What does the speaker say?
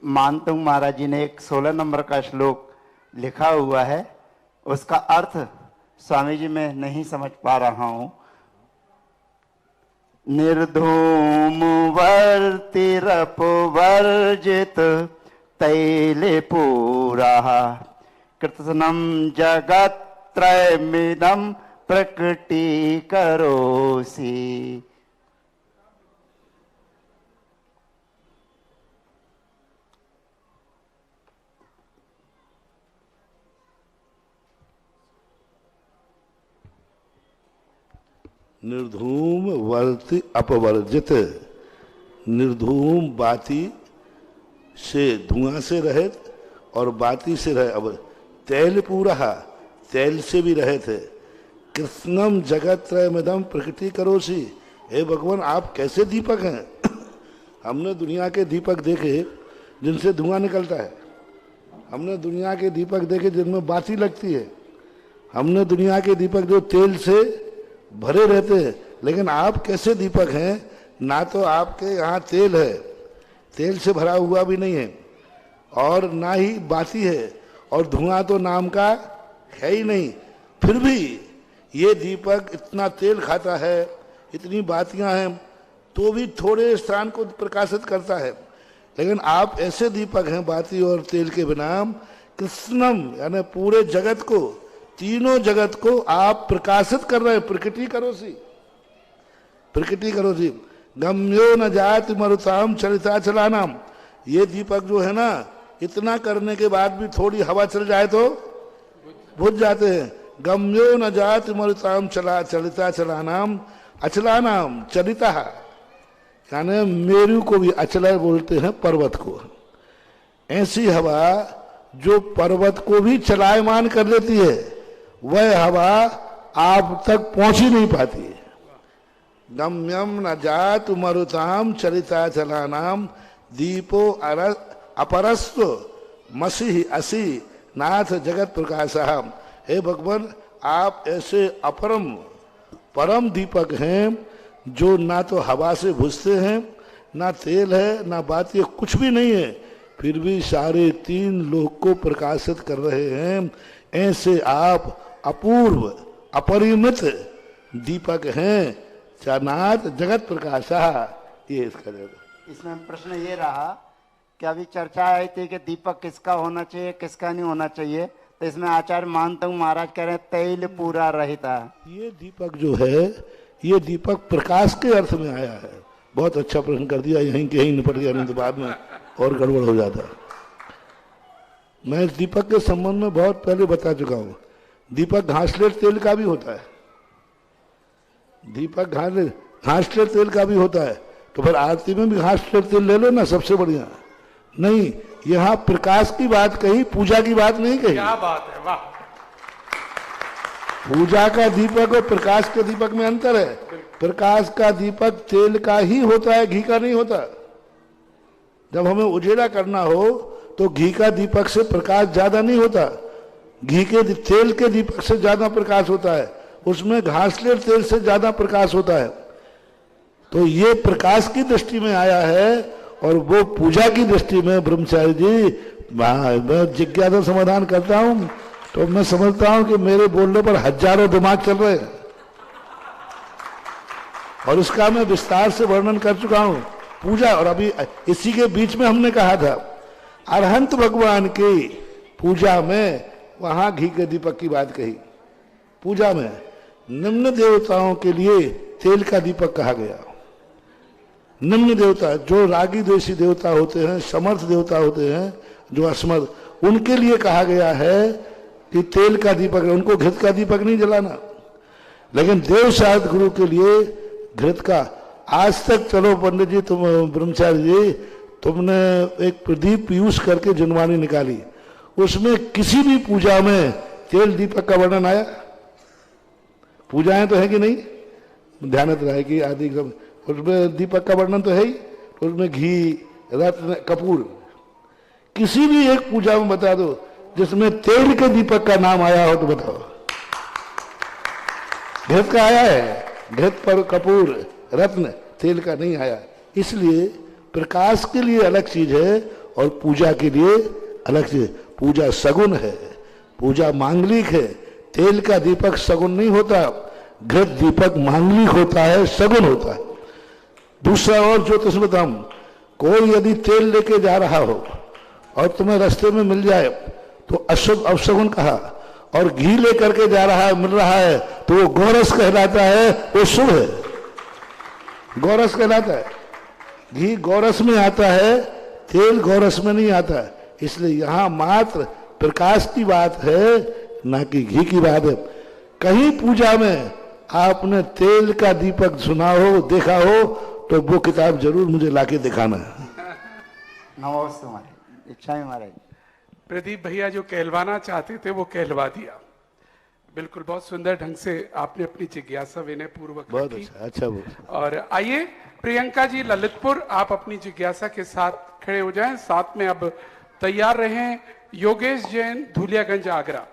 मानतुंग महाराज जी ने एक 16 नंबर का श्लोक लिखा हुआ है, उसका अर्थ स्वामी जी मैं नहीं समझ पा रहा हूं। निर्धूम वर्तिरपवर्जित तैले पूरा कृत्स्नम जगत्त्रयमिदं प्रकटीकरोसि। निर्धूम वर्ति अपवर्जित, निर्धूम बाती से धुआं से रहित और बाती से रहे, अब तैल पूरा तैल से भी रहित है। कृष्णम जगत त्रयमिदं प्रकृति करोसी, हे भगवान आप कैसे दीपक हैं। हमने दुनिया के दीपक देखे जिनसे धुआं निकलता है, हमने दुनिया के दीपक देखे जिनमें बाती लगती है, हमने दुनिया के दीपक जो तेल से भरे रहते हैं, लेकिन आप कैसे दीपक हैं, ना तो आपके यहाँ तेल है, तेल से भरा हुआ भी नहीं है, और ना ही बाती है, और धुआं तो नाम का है ही नहीं, फिर भी ये दीपक इतना तेल खाता है, इतनी बातियां हैं, तो भी थोड़े स्थान को प्रकाशित करता है। लेकिन आप ऐसे दीपक हैं बाती और तेल के बिना, कृष्णम यानी पूरे जगत को, तीनों जगत को आप प्रकाशित कर रहे हैं। प्रकृति करोसी, प्रकृति करोसी। गम्यो न जाति मरुताम चलिता चलानाम, ये दीपक जो है ना, इतना करने के बाद भी थोड़ी हवा चल जाए तो बुझ जाते हैं। गम्यो न जाति मरुताम चलिता चलानाम अचलानाम चलिता, यानी मेरू को भी अचल बोलते हैं पर्वत को। ऐसी हवा जो पर्वत को भी चलायमान कर लेती है, वह हवा आप तक पहुंच ही नहीं पाती है। गम्यम न जात मरुताम चलिता चलानाम दीपो अपरस्व मसीह असी नाथ जगत प्रकाशः। हे भगवान आप ऐसे अपरम परम दीपक हैं जो ना तो हवा से बुझते हैं, ना तेल है, ना बाती, कुछ भी नहीं है, फिर भी सारे तीन लोक को प्रकाशित कर रहे हैं। ऐसे आप अपूर्व अपरिमित दीपक हैं, नाथ जगत प्रकाशः। ये इसका जवाब। इसमें प्रश्न ये रहा कि अभी चर्चा आई थी कि दीपक किसका होना चाहिए किसका नहीं होना चाहिए, तो इसमें आचार्य मानतुंग महाराज कह रहे हैं तैल पूरा रहता है। ये दीपक जो है, ये दीपक प्रकाश के अर्थ में आया है। बहुत अच्छा प्रश्न कर दिया, यहीं के यहीं निपट गया, नहीं तो बाद में और गड़बड़ हो जाता। मैं इस दीपक के संबंध में बहुत पहले बता चुका हूँ। दीपक घासलेट तेल का भी होता है, दीपक घासलेट तेल का भी होता है, तो फिर आरती में भी घासलेट तेल ले लो ना, सबसे बढ़िया। नहीं, यहाँ प्रकाश की बात कही, पूजा की बात नहीं कही। क्या बात है, वाह। पूजा का दीपक और प्रकाश के दीपक में अंतर है। प्रकाश का दीपक तेल का ही होता है, घी का नहीं होता। जब हमें उजेला करना हो तो घी का दीपक से प्रकाश ज्यादा नहीं होता, घी के तेल के दीपक से ज्यादा प्रकाश होता है, उसमें घासलेट तेल से ज्यादा प्रकाश होता है। तो ये प्रकाश की दृष्टि में आया है, और वो पूजा की दृष्टि में। ब्रह्मचारी जी, मैं जिज्ञासा समाधान करता हूं तो मैं समझता हूं कि मेरे बोलने पर हजारों दिमाग चल रहे हैं, और इसका मैं विस्तार से वर्णन कर चुका हूं। पूजा, और अभी इसी के बीच में हमने कहा था अरहंत भगवान की पूजा में, वहां घी के दीपक की बात कही। पूजा में निम्न देवताओं के लिए तेल का दीपक कहा गया। निम्न देवता जो रागी द्वेषी देवता होते हैं, समर्थ देवता होते हैं, जो असमर्थ, उनके लिए कहा गया है कि तेल का दीपक, उनको घृत का दीपक नहीं जलाना। लेकिन देव शायद गुरु के लिए घृत का, आज तक चलो पंडित जी, तुम ब्रह्मचारी जी, तुमने एक प्रदीप पीयूष करके जुनवानी निकाली, उसमें किसी भी पूजा में तेल दीपक का वर्णन आया? पूजाएं तो है कि नहीं, ध्यानत रहे कि आदि उसमें दीपक का वर्णन तो है ही, उसमें घी, रत्न, कपूर, किसी भी एक पूजा में बता दो जिसमें तेल के दीपक का नाम आया हो तो बताओ। घृत का आया है, घृत पर कपूर, रत्न, तेल का नहीं आया। इसलिए प्रकाश के लिए अलग चीज है और पूजा के लिए अलग से। पूजा सगुन है, पूजा मांगलिक है। तेल का दीपक सगुन नहीं होता, घृत दीपक मांगलिक होता है, सगुन होता है। दूसरा और ज्योतिष बताऊं, कोई यदि तेल लेके जा रहा हो और तुम्हें रास्ते में मिल जाए तो अशुभ अपशगुन कहा, और घी लेकर के जा रहा है मिल रहा है तो वो गोरस कहलाता है, वो शुभ है, गोरस कहलाता है। घी गोरस में आता है, तेल गोरस में नहीं आता है। इसलिए यहां मात्र प्रकाश की बात है, ना कि घी की बात है। कहीं पूजा में आपने तेल का दीपक सुना हो, देखा हो, तो वो किताब जरूर मुझे लाके दिखाना है। नमस्ते महाराज, इच्छा है महाराज। प्रदीप भैया जो कहलवाना चाहते थे वो कहलवा दिया। बिल्कुल, बहुत सुंदर ढंग से आपने अपनी जिज्ञासा विनय पूर्वक बहुत रखी। अच्छा वो। और आइए प्रियंका जी ललितपुर, आप अपनी जिज्ञासा के साथ खड़े हो जाएं। साथ में अब तैयार रहें योगेश जैन, धुलियागंज, आगरा।